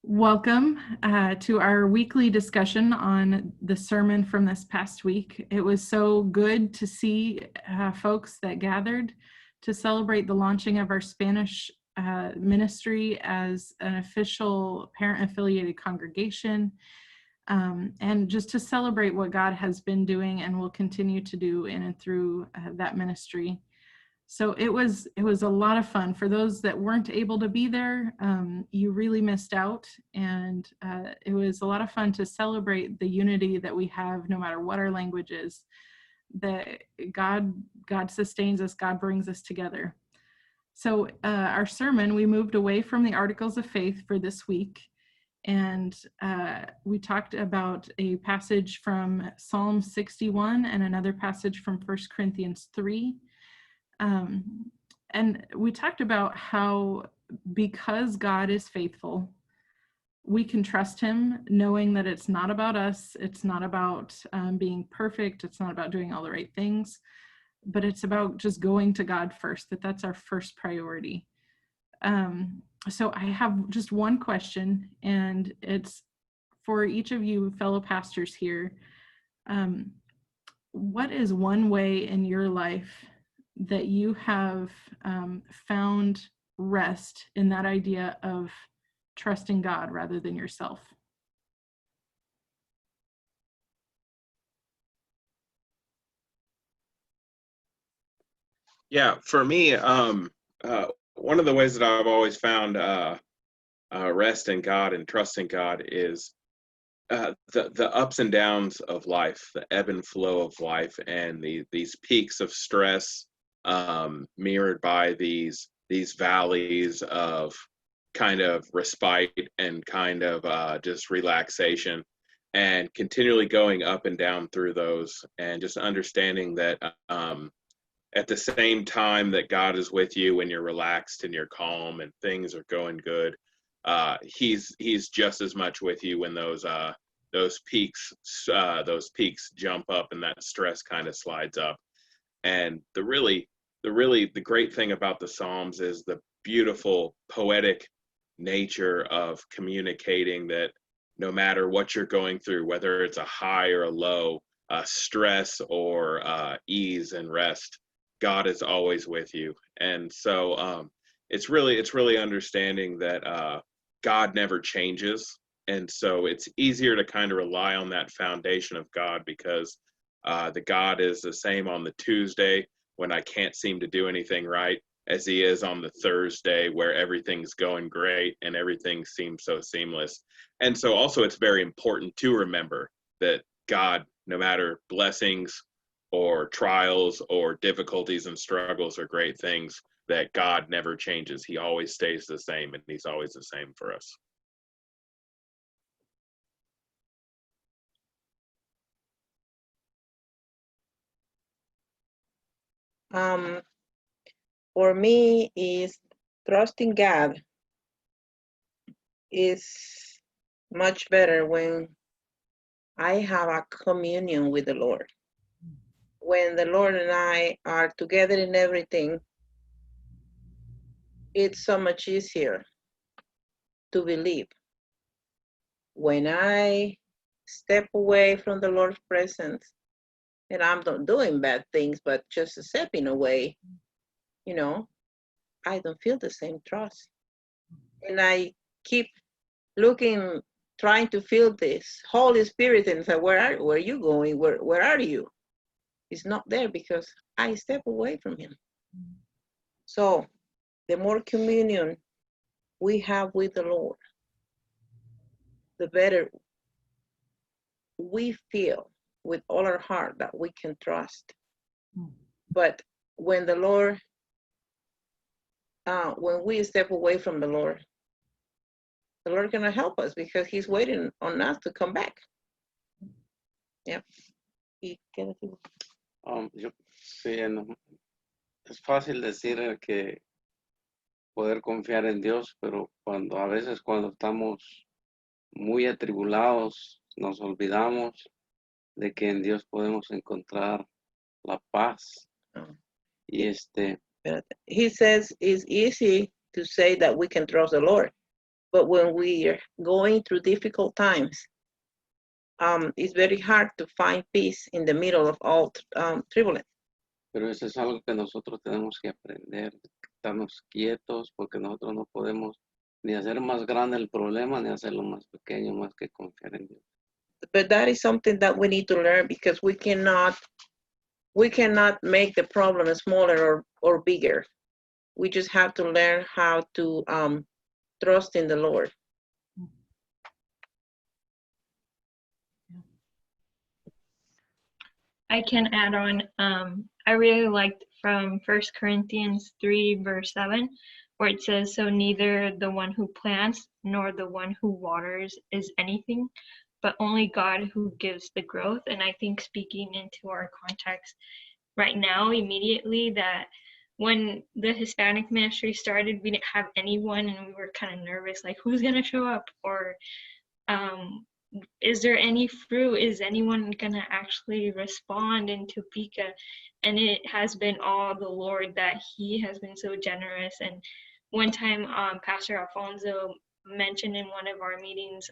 Welcome to our weekly discussion on the sermon from this past week. It was so good to see folks that gathered to celebrate the launching of our Spanish ministry as an official parent-affiliated congregation, and just to celebrate what God has been doing and will continue to do in and through that ministry. So it was a lot of fun. For those that weren't able to be there, you really missed out. And it was a lot of fun to celebrate the unity that we have, no matter what our language is, that God sustains us, God brings us together. So our sermon, we moved away from the Articles of Faith for this week. And we talked about a passage from Psalm 61 and another passage from 1 Corinthians 3. And we talked about how, because God is faithful, we can trust him, knowing that it's not about us, it's not about being perfect, it's not about doing all the right things, but it's about just going to God first, that's our first priority. So I have just one question, and it's for each of you fellow pastors here. What is one way in your life that you have found rest in that idea of trusting God rather than yourself? Yeah, for me, one of the ways that I've always found rest in God and trusting God is the ups and downs of life, the ebb and flow of life, and these peaks of stress mirrored by these valleys of kind of respite and kind of just relaxation, and continually going up and down through those, and just understanding that at the same time that God is with you when you're relaxed and you're calm and things are going good, he's just as much with you when those peaks jump up and that stress kind of slides up. And the great thing about the Psalms is the beautiful poetic nature of communicating that no matter what you're going through, whether it's a high or a low, stress or ease and rest, God is always with you. And so it's really understanding that God never changes. And so it's easier to kind of rely on that foundation of God, because the God is the same on the Tuesday when I can't seem to do anything right, as he is on the Thursday where everything's going great and everything seems so seamless. And so also it's very important to remember that God, no matter blessings or trials or difficulties and struggles or great things, that God never changes. He always stays the same, and he's always the same for us. For me, is trusting God is much better when I have a communion with the Lord. When the Lord and I are together in everything, it's so much easier to believe. When I step away from the Lord's presence, and I'm not doing bad things, but just stepping away, I don't feel the same trust. And I keep looking, trying to feel this Holy Spirit, and say, where are you going? Where are you? He's not there because I step away from him. So the more communion we have with the Lord, the better we feel with all our heart that we can trust. But when the Lord, when we step away from the Lord gonna help us because he's waiting on us to come back. Yeah. Sí, es fácil decir que poder confiar en Dios, pero a veces cuando estamos muy atribulados, nos olvidamos de que en Dios podemos encontrar la paz. Y He says it's easy to say that we can trust the Lord, But when we are going through difficult times, it's very hard to find peace in the middle of all turbulence. Pero eso es algo que nosotros tenemos que aprender, estarnos quietos, porque nosotros no podemos ni hacer más grande el problema, ni hacerlo más pequeño, más que confiar en Dios. But that is something that we need to learn, because we cannot make the problem smaller or bigger. We just have to learn how to trust in the Lord. I can add on, I really liked from 1 Corinthians 3 verse 7, where it says, so neither the one who plants nor the one who waters is anything, but only God who gives the growth. And I think speaking into our context right now, immediately, that when the Hispanic ministry started, we didn't have anyone, and we were kind of nervous, like, who's gonna show up? Or is there any fruit? Is anyone gonna actually respond in Topeka? And it has been all the Lord, that He has been so generous. And one time, Pastor Alfonso mentioned in one of our meetings,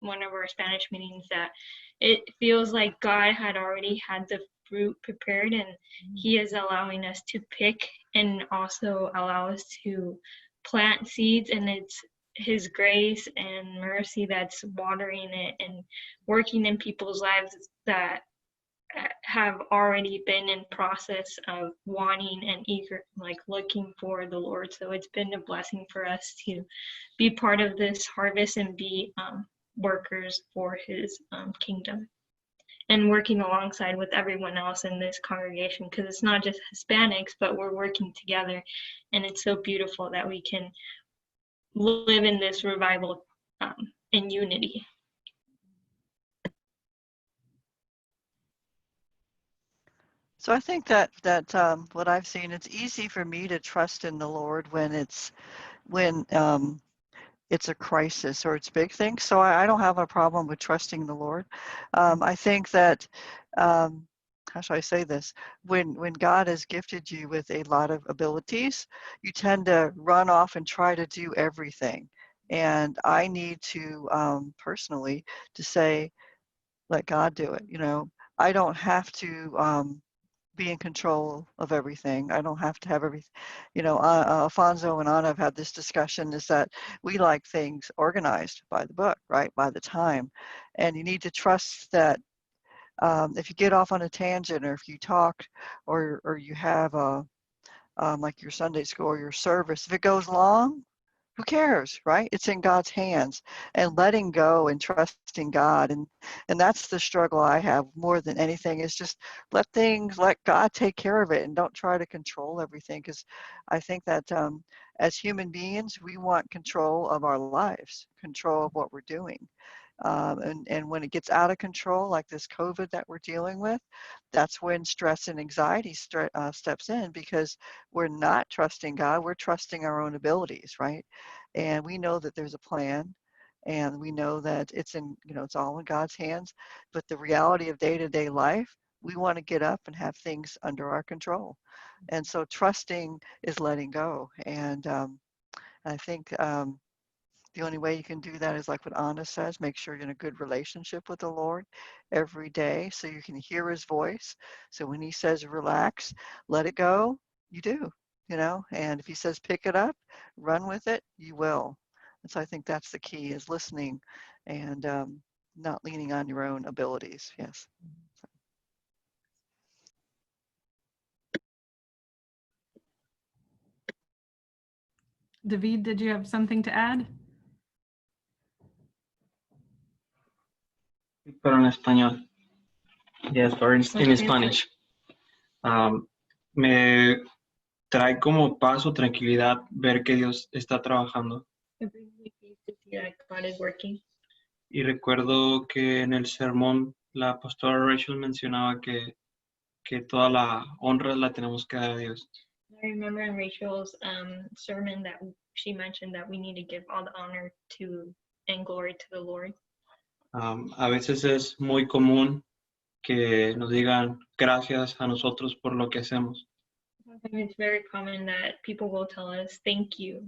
one of our Spanish meetings, that it feels like God had already had the fruit prepared, and He is allowing us to pick and also allow us to plant seeds, and it's His grace and mercy that's watering it and working in people's lives that have already been in process of wanting and eager, like looking for the Lord. So it's been a blessing for us to be part of this harvest and be workers for His kingdom, and working alongside with everyone else in this congregation, because it's not just Hispanics, but we're working together. And it's so beautiful that we can live in this revival in unity. So I think that what I've seen, it's easy for me to trust in the Lord when it's a crisis or it's big things. So I don't have a problem with trusting the Lord. I think that, how should I say this? When God has gifted you with a lot of abilities, you tend to run off and try to do everything. And I need to personally to say, let God do it. I don't have to be in control of everything. I don't have to have everything. Alfonso and Anna have had this discussion, is that we like things organized by the book, right? By the time. And you need to trust that if you get off on a tangent, or if you talk, or you have like your Sunday school or your service, if it goes long, who cares, right? It's in God's hands, and letting go and trusting God. And that's the struggle I have more than anything, is just let God take care of it, and don't try to control everything. Because I think that as human beings, we want control of our lives, control of what we're doing. And when it gets out of control, like this COVID that we're dealing with, that's when stress and anxiety steps in, because we're not trusting God, we're trusting our own abilities, right? And we know that there's a plan, and we know that it's all in God's hands. But the reality of day-to-day life, we want to get up and have things under our control. And so trusting is letting go. And I think the only way you can do that is like what Anna says, make sure you're in a good relationship with the Lord every day, so you can hear His voice. So when He says relax, let it go, you do, and if He says pick it up, run with it, you will. And so I think that's the key, is listening and not leaning on your own abilities. Yes. David, did you have something to add? Pero en español. Yes, or in Spanish. Me trae como paz o tranquilidad ver que Dios está trabajando. It brings me peace to see that God is working. Y recuerdo que en el sermón la pastora Rachel mencionaba que toda la honra la tenemos que dar a Dios. I remember in Rachel's sermon that she mentioned that we need to give all the honor to and glory to the Lord. A veces es muy común que nos digan gracias a nosotros por lo que hacemos. It's very common that people will tell us thank you.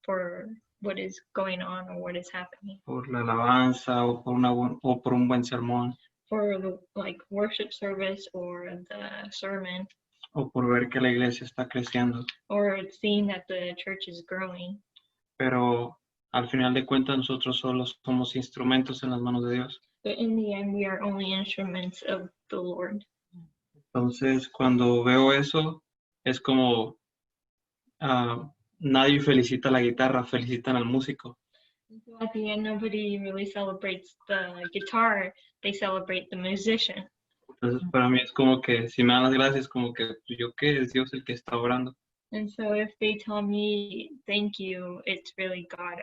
for what is going on or what is happening, por la alabanza o por un buen sermón for the like worship service or the sermon, o por ver que la iglesia está creciendo. or seeing that the church is growing. Pero al final de cuentas nosotros solo somos instrumentos en las manos de Dios. But in the end, we are only instruments of the Lord. Entonces cuando veo eso es como nadie felicita la guitarra, felicitan al músico. And so at the end, nobody really celebrates the guitar, they celebrate the musician. Entonces para mí es como que si me dan las gracias, como que yo qué, es Dios el que está obrando. And so if they tell me thank you, it's really God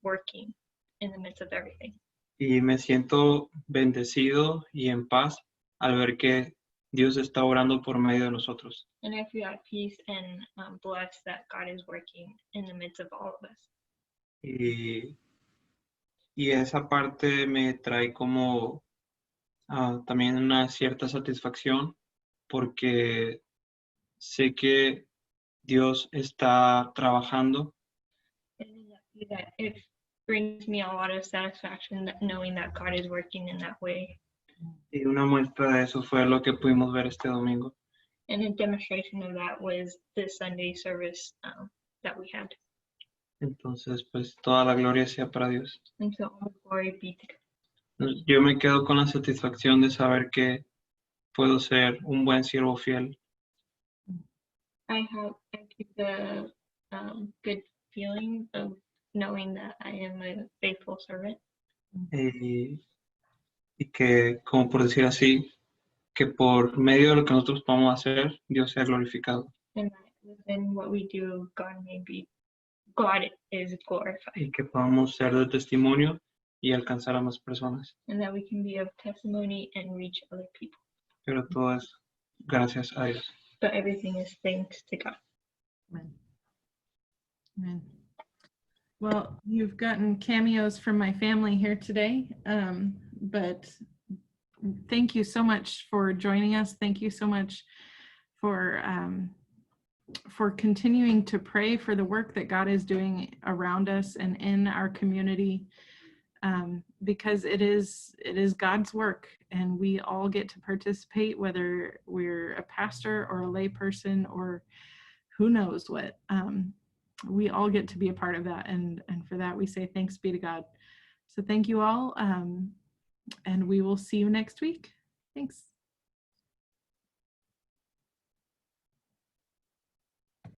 working in the midst of everything. Y me siento bendecido y en paz al ver que Dios está obrando por medio de nosotros. And I feel at peace and blessed that God is working in the midst of all of us. Y esa parte me trae como también una cierta satisfacción porque sé que Dios está trabajando And that it brings me a lot of satisfaction that knowing that God is working in that way. y una muestra de eso fue lo que pudimos ver este domingo. And a demonstration of that was the Sunday service that we had. Entonces, pues toda la gloria sea para Dios. And so all glory be to God. Yo me quedo con la satisfacción de saber que puedo ser un buen siervo fiel I keep the good feeling of knowing that I am a faithful servant. y que, como por decir así, que por medio de lo que nosotros podamos hacer, Dios sea glorificado. And that within what we do, God is glorified. Y que podamos ser de testimonio y alcanzar a más personas. And that we can be of testimony and reach other people. Pero todo es gracias a Dios. But everything is thanks to God. Amen. Amen. Well, you've gotten cameos from my family here today, but thank you so much for joining us. Thank you so much for continuing to pray for the work that God is doing around us and in our community, because it is God's work, and we all get to participate, whether we're a pastor or a lay person or who knows what. We all get to be a part of that, and for that we say thanks be to God. So thank you all, and we will see you next week. Thanks.